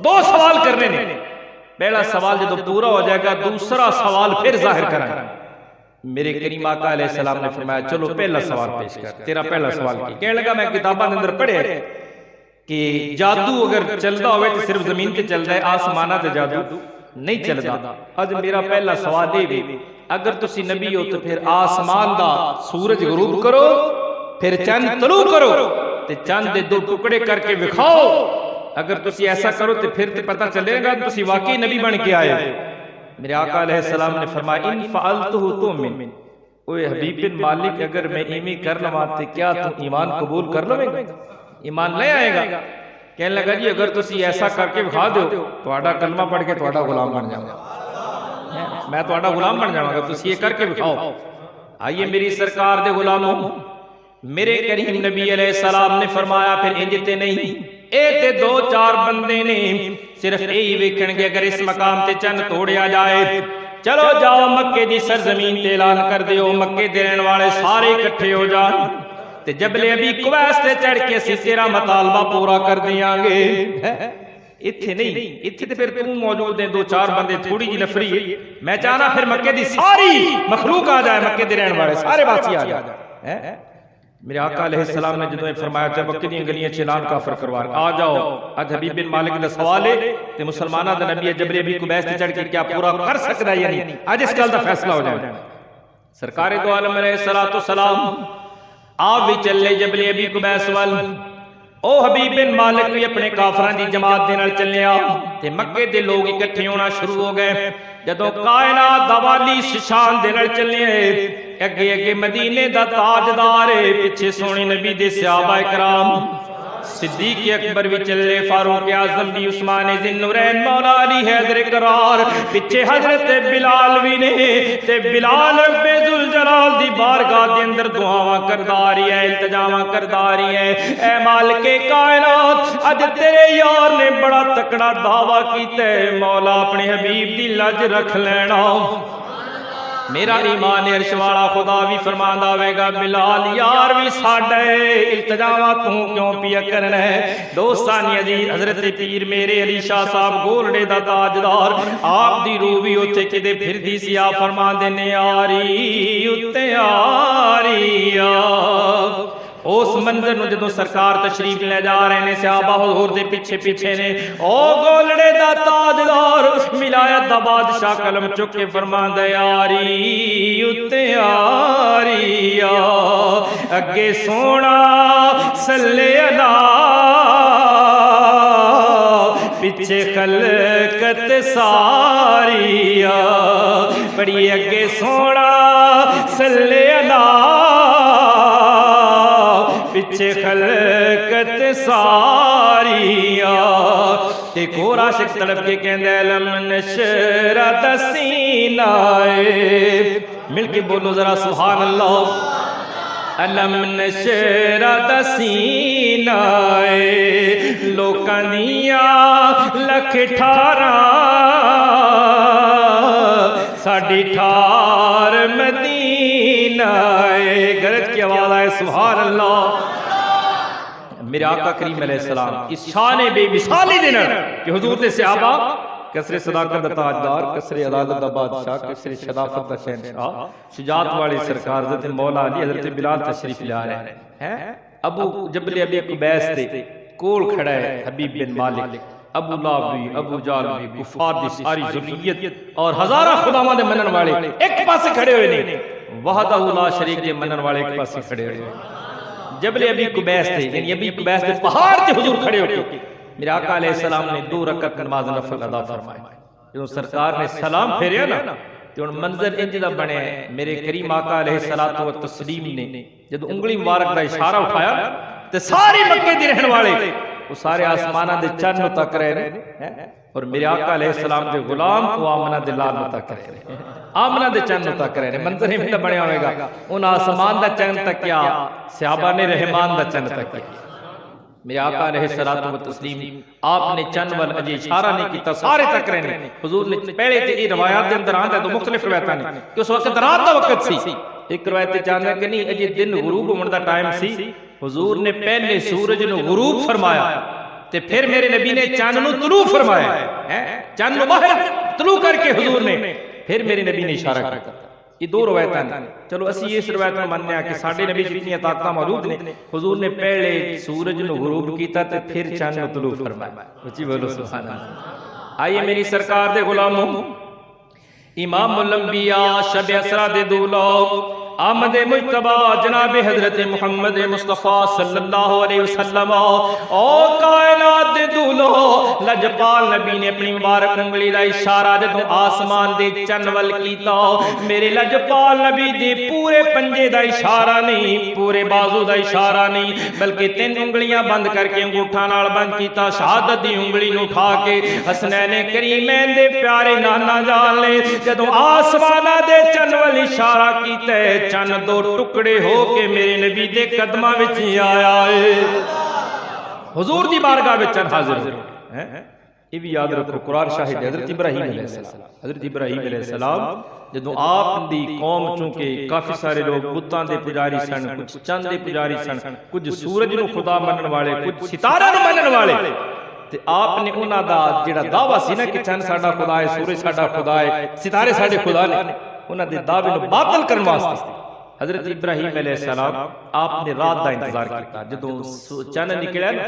دو سوال کرنے نے. پہلا سوال جدو پورا ہو جائے گا دوسرا سوال پھر ظاہر کرائیں. میرے کریم آقا علیہ السلام نے فرمایا چلو پہلا سوال پیش کر. تیرا پہلا سوال کی کہنے لگا میں کتاباں اندر پڑھے کہ جادو اگر چلتا ہوئے تو صرف زمین تے چلتا ہے, آسمانہ تے جادو نہیں چلتا. اج میرا پہلا سوال یہ اگر تسی نبی ہو تو پھر آسمان دا سورج غروب کرو پھر چند طلوع کرو تے چند دے دو ٹکڑے کر کے دکھاؤ. اگر تسی ایسا کرو تو پھر تے پتہ چلے گا تسی واقعی نبی بن کے آئے. میرے آقا علیہ السلام نے فرمایا ان فعلتہ تؤمن. اوے حبیب بن مالک اگر میں ایمی کر لواں تے کیا تو ایمان قبول کر لوے گا, ایمان لے آئے گا؟ کہنے لگا جی اگر تسی ایسا کر کے دکھا دو تہاڈا کلمہ پڑھ کے تہاڈا غلام بن جاؤں گا, میں تہاڈا غلام بن جاؤں گا, تسی یہ کر کے دکھاؤ. آئیے میری سرکار دے غلاموں, میرے کریم نبی علیہ السلام نے فرمایا پھر انجتے نہیں اے تے دو چار بندے نے صرف یہی ویکھن گے اگر اس مقام تے چند توڑیا جائے چلو جاؤ مکے دی سرزمین تے اعلان کر دیو مکے دے رہن والے سارے اکٹھے ہو جان تے جبل ابی قبیس تے چڑھ کے اسی تیرا مطالبہ پورا کر دیاں گے. اتھے نہیں, اتھے تے پھر تم موجود ہیں دو چار بندے تھوڑی جی نفری. میں چاہنا پھر مکے دی ساری مخلوق آ جائے, مکے دے رہن والے سارے باسی آ جائے. میرے آقا علیہ السلام نے جدو فرمایا جب مکے دی گلیاں چلان کافر کروار آ جاؤ. آج حبیب بن مالک دا سوال ہے تے مسلمانہ دا نبی جبل ابی قبیس تے چڑھ کے کیا پورا کر سکتا ہے یا نہیں؟ آج اس گل دا فیصلہ ہو جائے. سرکار دو عالم علیہ السلام آپ بھی چلے جبل ابی قبیس وال. او حبیب بن مالک بھی اپنے کافران دی جماعت دے نال چلیا تے مکے دے لوگ اکٹھے ہونا شروع ہو گئے. جدو کائنات دا والی شان دے نال چلے اگے اگے مدینے دا تاجدار پیچھے سونے نبی دے صحابہ کرام صدیق اکبر بھی چلے, فاروق اعظم بھی, عثمان ذی النورین, مولا علی حیدر قرار, پیچھے حضرت بلال بھی نے تے بلال بے ذوالجلال دی بارگاہ دے اندر دعاواں کرداری ہے, التجاواں کرداری ہے. اے مالک کائنات اج تیرے یار نے بڑا تکڑا دعویٰ کیتا ہے, مولا اپنے حبیب دی لج رکھ لینا. میرا ایمان عرش والا خدا بھی فرماندا ہوئے گا بلال یار بھی ساڈے التجاواں تو کیوں پیا کرنا ہے. دوستانی عزیز حضرت پیر میرے علی شاہ صاحب گولڈے دا تاجدار آپ دی روح بھی اوتھے کدے پھردی سی, آپ فرماندے نے آری اُتے آری آ. اس منظر نو جدوں سرکار تشریف لے جا رہے نے صحابہ حضور دے پیچھے پیچھے نے, او گولڑے دا تاجدار ولایت دا بادشاہ قلم چک کے فرماندا ہے آری اُتے آری آ. اگے سونا صلی اللہ پیچھے خلقت ساری آ. بڑی اگے سونا صلی اللہ پیچھے خلقت ساری آ. ایک اور عاشق طلب کے کہندے لم نشرت سینہ, مل کے بولو ذرا سبحان اللہ. علم نشرت سینہ لوکاں دیاں لکھ ٹھاراں ساڈی ٹھار مدینہ. گرج کی آواز آئے سبحان اللہ. میرے آقا کریم علیہ السلام اس شان بے مثالی دینا کہ حضور نے صحابہ کسر صداقت دا تاجدار, کسر عدالت دا بادشاہ, کسر شرافت دا شہنشاہ, شجاعت والے سرکار حضرت مولا علی حضرت بلال تشریف لے آ رہے ہیں. ابو جبل ابی قبیس تے کول کھڑا ہے حبیب بن مالک, ابو لہب بھی, ابو جہل بھی, کفار دی ساری ذریت اور ہزارہ خداواں دے منن والے ایک پاسے کھڑے ہوئے نے, وحدہ لا شریک دے منن والے ایک پاسے کھڑے ہوئے. جبل ابی قبیس تھے یعنی ابی قبیس تھے پہاڑ تے حضور کھڑے ہو کے میرے آقا علیہ السلام نے 2 رکعت نماز نفل ادا فرمائی. جو سرکار نے سلام پھیریا نا تو منظر انج دا بنے. میرے کریم آقا علیہ الصلوۃ والتسلیم نے جب انگلی مبارک دا اشارہ اٹھایا تے ساری مکے دے رہن والے وہ سارے آسماناں دے چن تک رہے ہیں, اور میرے آقا علیہ السلام دے غلام وہ آمنہ دے لال تک رہے ہیں, آمنہ دے چن تک رہے ہیں. منظر ہی بنے ہوئے گا ان آسمان دا چن تک کیا صحابہ نے رحمان دا چن تک کیا. میرے آقا علیہ الصلوۃ والتسلیم آپ نے چن وال اجے اشارہ نہیں کیتا, سارے تک رہے ہیں. حضور نے پہلے تے یہ روایات دے اندر آندا ہے تو مختلف روایتاں نے کہ اس وقت رات دا وقت سی. ایک روایت تے چاہنا کہ نہیں اجے دن غروب ہون دا ٹائم سی. حضور نے پہلے سورج نو غروب فرمایا تے پھر میرے نبی نے چاند نو طلوع فرمایا ہے، چاند نو باہر طلوع کر کے حضور نے پھر میرے نبی نے اشارہ کیا. یہ دو روایتاں ہیں. چلو اسی اس روایت میں ماننے ہیں کہ ساڈے نبی جتنی طاقتاں موجود نے. حضور نے پہلے سورج نو غروب کیتا تے پھر چاند نو طلوع فرمایا. اچھی بولو سبحان اللہ. آئیے میری سرکار دے غلاموں، امام الانبیاء شب اسرا دے دولو آمد مجتبہ جناب حضرت محمد مصطفیٰ صلی اللہ علیہ وسلم او کائنات دے دولو لجپال نبی نے اپنی مبارک انگلی دا اشارہ جدوں آسمان دے چنول کیتا. میرے لجپال نبی دے پورے پنجے دا اشارہ نہیں، پورے بازو دا اشارہ نہیں، بلکہ 3 انگلیاں بند کر کے انگوٹھا نال بند کیتا. شہادت دی انگلی نو اٹھا کے حسنین کریمین دے پیارے نانا جان لے جدوں آسمانہ دے چنول اشارہ کیتا ہے، چند 2 ٹکڑے ہو کے میرے نبی دے قدمہ وچ آیا ہے. حضور دی بارگاہ وچ حاضر ہے. یہ بھی یاد رکھو، قرآن شاہد حضرت ابراہیم علیہ السلام. حضرت ابراہیم علیہ السلام جدوں آپ دی قوم چونکہ کافی سارے لوگ بتاں دے پجاری سن، کچھ چند دے پجاری سن، کچھ سورج نو خدا منن والے، کچھ ستارہ نو منن والے، تے آپ نے انہاں دا جڑا دعویٰ سی نا کہ چند ساڈا خدا ہے، سورج ساڈا خدا ہے، ستارے ساڈے خدا نے، انہاں دے دعوے نو باطل کرن واسطے حضرت ابراہیم علیہ السلام آپ نے رات دا انتظار کیتا. جدوں چند نکلیا نا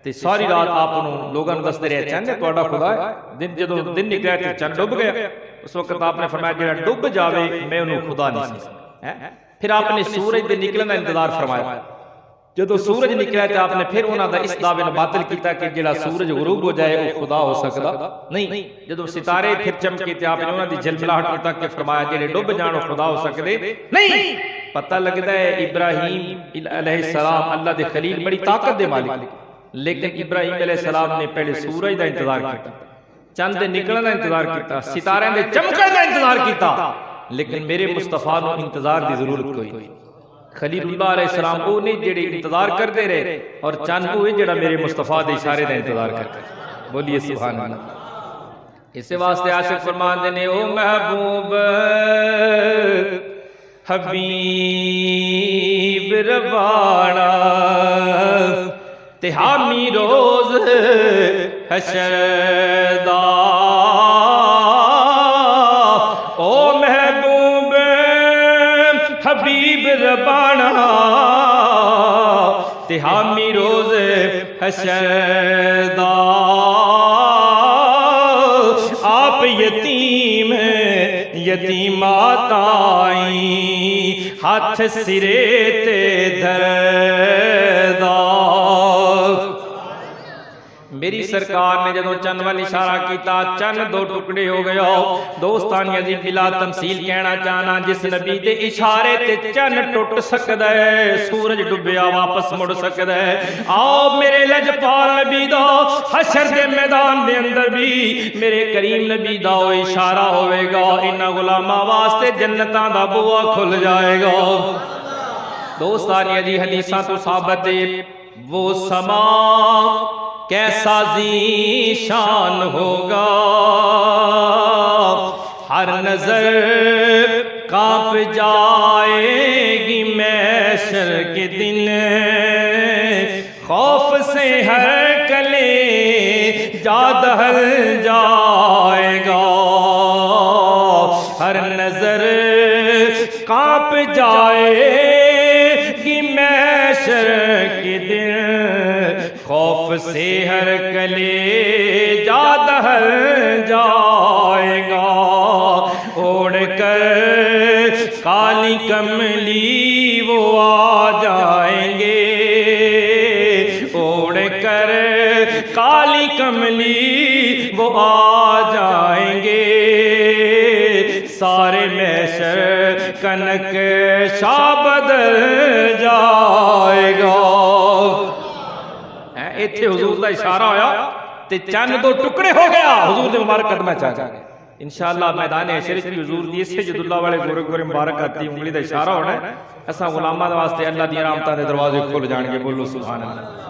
تے ساری رات آپ انہوں لوگاں نوں دسدے رہے چند تہاڈا خدا ہے. جدوں دن نکلیا تے چند ڈب گیا. اس وقت آپ نے فرمایا جڑا ڈب جاوے میں انہوں خدا نہیں سمجھدا. پھر آپ نے سورج دے نکلن دا انتظار فرمایا. جدوں سورج نکلیا تے آپ نے پھر انہاں دا اس دعوے نوں باطل کیتا کہ جڑا سورج غروب ہو جائے وہ خدا ہو سکدا نہیں. جدوں ستارے پھر چمکے تے آپ نے انہاں دی جھلملاہٹ تک کہ فرمایا جڑے ڈب جان خدا ہو سکدے نہیں. پتہ لگدا ہے ابراہیم علیہ السلام اللہ دے خلیل بڑی طاقت دے مالک، لیکن ابراہیم علیہ السلام نے پہلے سورج دا انتظار کیتا، چند دے نکلن دا انتظار کیتا، ستارے دے چمکن دا انتظار کیتا، لیکن میرے مصطفیٰ نو انتظار دی ضرورت کوئی. خلیل اللہ علیہ السلام وہ نہیں جڑے انتظار کرتے رہے، اور چند وہ جڑا میرے مصطفیٰ دے اشارے دا انتظار کرتے. بولیے سبحان اللہ. اس واسطے عاشق فرماندے نے او محبوب حبیب ربانا تے حامی روز حشر دا او محبوب حبیب ربانا تے حامی روز حشر دا. آپ یتیم یتیمات آئیں ہاتھ سرے تے دھردا. میری سرکار نے جدوں چند وال اشارہ کیتا چند 2 ٹکڑے ہو گیا. دوستانی عزیز بلا تمثیل کہنا چاہنا جس نبی دے اشارے تے چند ٹوٹ سکدا ہے، سورج ڈبیا واپس مڑ سکدا ہے. آؤ میرے لجپال نبی دا حشر دے میدان دے اندر بھی میرے کریم نبی دا اشارہ ہوئے گا، انہاں غلاماں واسطے جنتاں دا بوا کھل جائے گا. دوستانی عزیز حدیثاں تو ثابت ہے وہ سما کیسا ذیشان ہوگا، ہر نظر کانپ جائے گی محشر کے دن، خوف سے ہر کلے جا دہل جائے گا. ہر نظر کانپ جائے گی محشر کے دن، خوف سے ہر کلے جا دہل جائے گا. اوڑھ کر کالی کملی وہ آ جائیں گے، اوڑھ کر کالی کملی وہ آ جائیں گے. سارے محشر کا نقشہ بدل جائے گا. ایتھے حضور دا اشارہ ہویا تے چند 2 ٹکڑے ہو گیا، حضور دے مبارک قدمہ چاہ گئے. انشاءاللہ میدان حشر بھی حضور دی سجد اللہ والے گورے گورے مبارک آتی انگلی دا اشارہ ہونا ہے. ایسا غلامہ واسطے اللہ دی رحمتاں دے دروازے کھل جان گے. بولو سبحان اللہ.